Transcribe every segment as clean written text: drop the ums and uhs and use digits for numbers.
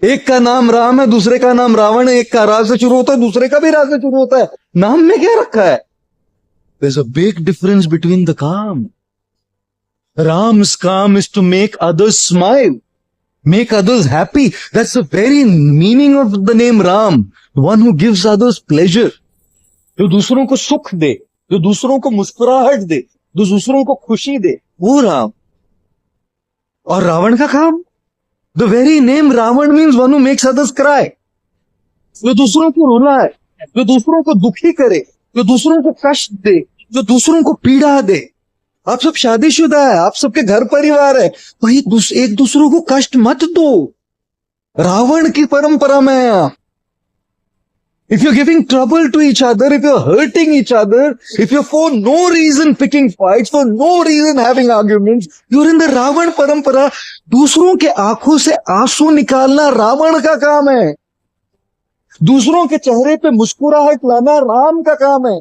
एक का नाम राम है, दूसरे का नाम रावण है। एक का रा से शुरू होता है, दूसरे का भी रा से शुरू होता है। नाम में क्या रखा है? There's a big difference between the calm. Ram's calm is to make others smile, make others happy. That's the very meaning of the name Ram. One who gives others pleasure. जो दूसरों को सुख दे, जो दूसरों को मुस्कुराहट दे, जो दूसरों को खुशी दे, वो राम। और रावण का काम? The very name Ravan means one who makes others cry. जो दूसरों को रुलाए, जो दूसरों को दुखी करे, जो दूसरों को कष्ट दे, जो दूसरों को पीड़ा दे। आप सब शादीशुदा है, आप सबके घर परिवार है, भाई एक दूसरों को कष्ट मत दो। रावण की परंपरा में है आप। If you're giving trouble to each other, if you're hurting each other, if you're for no reason picking fights, for no reason having arguments, you're in the Ravan parampara. दूसरों के आंखों से आंसू निकालना रावण का काम है। दूसरों के चेहरे पे मुस्कुराहट लाना राम का काम है।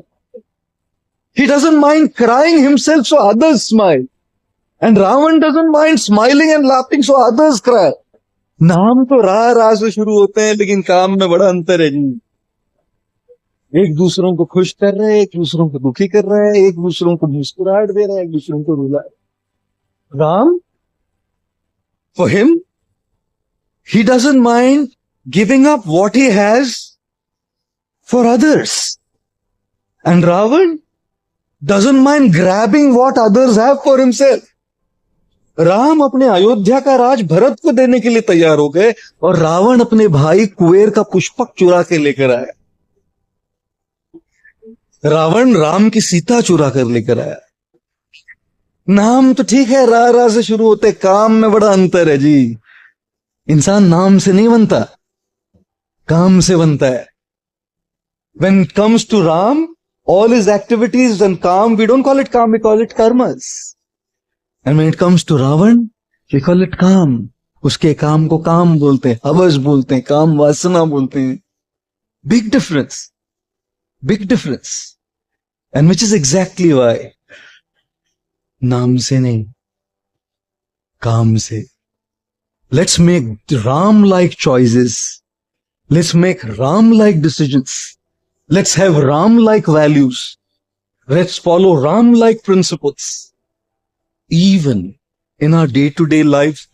He doesn't mind crying himself so others smile. And Ravan doesn't mind smiling and laughing so others cry. नाम तो रा से शुरू होते हैं, लेकिन काम में बड़ा अंतर है जी। एक दूसरों को खुश कर रहे हैं, एक दूसरों को दुखी कर रहे हैं, एक दूसरों को मुस्कुराहट दे रहे हैं, एक दूसरों को रुला। Ram, for him, he doesn't mind giving up what he has for others. And Ravan doesn't mind grabbing what others have for himself. Ram अपने अयोध्या का राज भरत को देने के लिए तैयार हो गए, और रावण अपने भाई कुबेर का पुष्पक चुरा के लेकर आया। रावण राम की सीता चुरा कर लेकर आया। नाम तो ठीक है, रा से शुरू होते, काम में बड़ा अंतर है जी। इंसान नाम से नहीं बनता, काम से बनता है। When it comes to Ram, all his activities and calm, we don't call it calm, we call it karmas. And when it comes to Ravan, we call it काम। उसके काम को काम बोलते हैं, हवस बोलते हैं, काम वासना बोलते हैं। Big difference. Big difference. And which is exactly why नाम से नहीं, काम से। Let's make Ram-like choices. Let's make Ram-like decisions. Let's have Ram-like values. Let's follow Ram-like principles. Even in our day-to-day life,